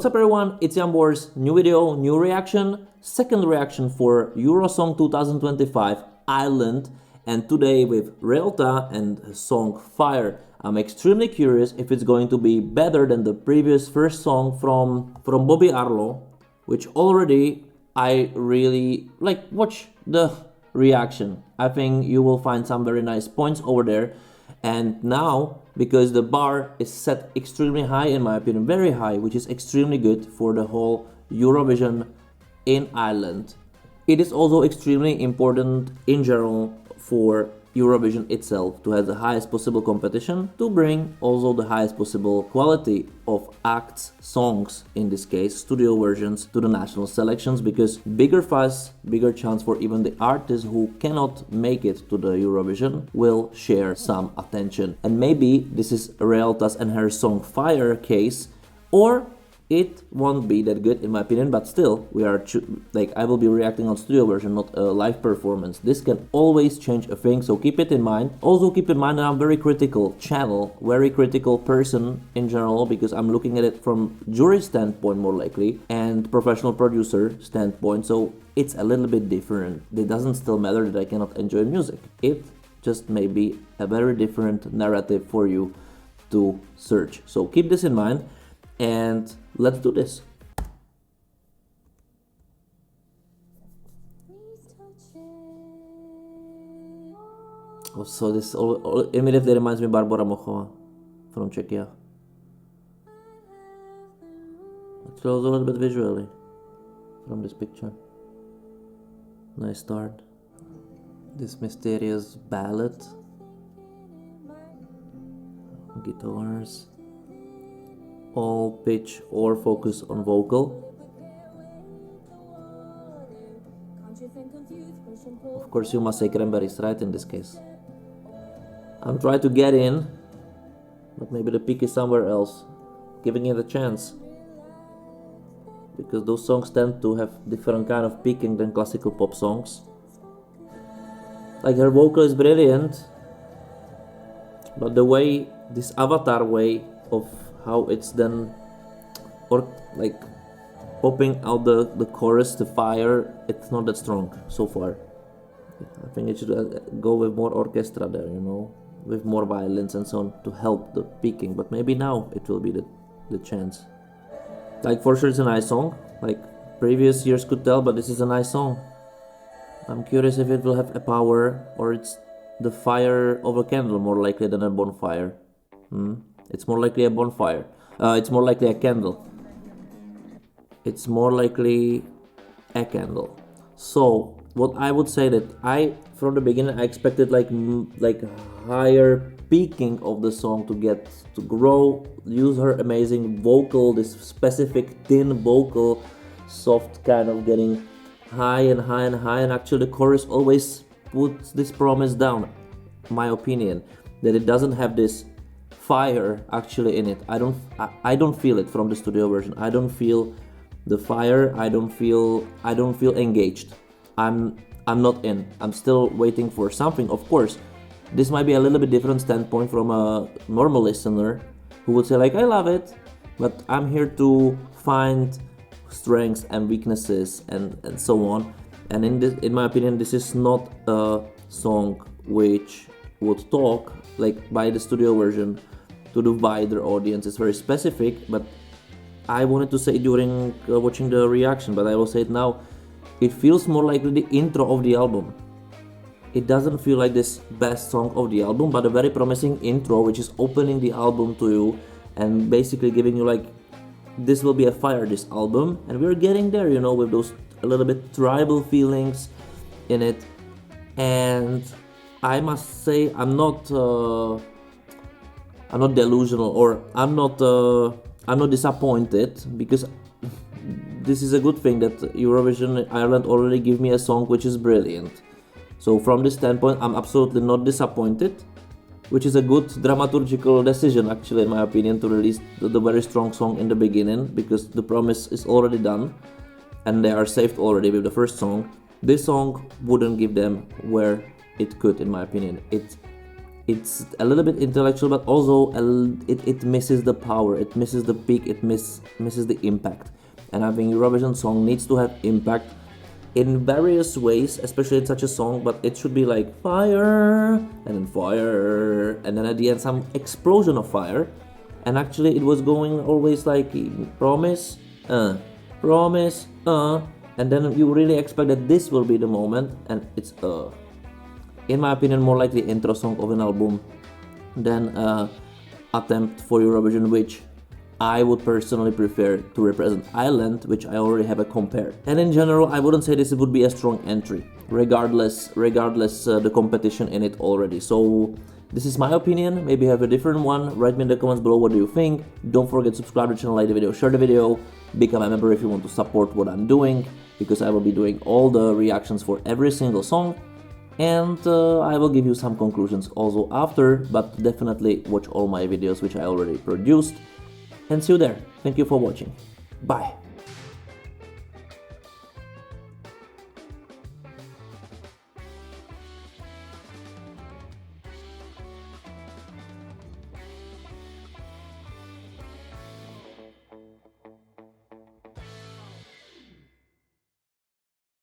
What's up everyone, it's Jan Bors, new video, new reaction, second reaction for Eurosong 2025 Ireland, and today with Reylta and his song Fire. I'm extremely curious if it's going to be better than the previous first song from Bobby Arlo, which already I really like. Watch the reaction. I think you will find some very nice points over there. And now, because the bar is set extremely high, in my opinion, very high, which is extremely good for the whole Eurovision in Ireland. It is also extremely important in general for Eurovision itself to have the highest possible competition, to bring also the highest possible quality of acts, songs, in this case studio versions, to the national selections, because bigger fuss, bigger chance for even the artists who cannot make it to the Eurovision will share some attention. And maybe this is Reylta's and her song Fire case, or it won't be that good in my opinion, but still we are I will be reacting on studio version, not a live performance. This can always change a thing, so keep it in mind. Also keep in mind that I'm very critical channel, very critical person in general, because I'm looking at it from jury standpoint more likely and professional producer standpoint, so it's a little bit different. It doesn't still matter that I cannot enjoy music. It just may be a very different narrative for you to search. So keep this in mind and let's do this. Oh, so this immediately reminds me of Barbara Mochova from Czechia. It shows a little bit visually from this picture. Nice start. This mysterious ballad. Guitars. All pitch or focus on vocal. Of course you must say cranberries, right, in this case. I'm trying to get in, but maybe the peak is somewhere else, giving it a chance. Because those songs tend to have different kind of peaking than classical pop songs. Like, her vocal is brilliant, but the way, this avatar way of how it's then, or like popping out the chorus, the fire, it's not that strong so far. I think it should go with more orchestra there, you know, with more violins and so on to help the peaking, but maybe now it will be the chance. Like, for sure it's a nice song, like previous years could tell, but this is a nice song. I'm curious if it will have a power, or it's the fire of a candle more likely than a bonfire. It's more likely a bonfire. It's more likely a candle. It's more likely a candle. So what I would say, that from the beginning I expected like higher peaking of the song to grow, use her amazing vocal, this specific thin vocal, soft kind of getting high and high and high, and actually the chorus always puts this promise down, my opinion, that it doesn't have this fire actually in it. I don't feel it from the studio version. I don't feel the fire. I don't feel engaged. I'm not in. I'm still waiting for something. Of course, this might be a little bit different standpoint from a normal listener who would say like, I love it, but I'm here to find strengths and weaknesses and so on. And in my opinion, this is not a song which would talk like by the studio version to the wider audience. It's very specific, but I wanted to say during watching the reaction, but I will say it now. It feels more like the intro of the album. It doesn't feel like this best song of the album, but a very promising intro which is opening the album to you and basically giving you like, this will be a fire, this album, and we're getting there, you know, with those a little bit tribal feelings in it. And I must say I'm not delusional, or I'm not disappointed, because this is a good thing that Eurovision Ireland already give me a song which is brilliant. So from this standpoint, I'm absolutely not disappointed, which is a good dramaturgical decision actually in my opinion, to release the very strong song in the beginning, because the promise is already done and they are saved already with the first song. This song wouldn't give them where it could, in my opinion. it's a little bit intellectual, but also it misses the power, it misses the peak, it misses the impact. And I think Eurovision song needs to have impact in various ways, especially in such a song, but it should be like fire, and then fire, and then at the end some explosion of fire. And actually it was going always like promise, promise, and then you really expect that this will be the moment, and it's in my opinion more like the intro song of an album than attempt for Eurovision, which I would personally prefer to represent Ireland, which I already have a compare. And in general, I wouldn't say this would be a strong entry, regardless the competition in it already. So this is my opinion. Maybe you have a different one. Write me in the comments below what do you think. Don't forget to subscribe to the channel, like the video, share the video, become a member if you want to support what I'm doing, because I will be doing all the reactions for every single song. And I will give you some conclusions also after, but definitely watch all my videos which I already produced. And see you there. Thank you for watching. Bye.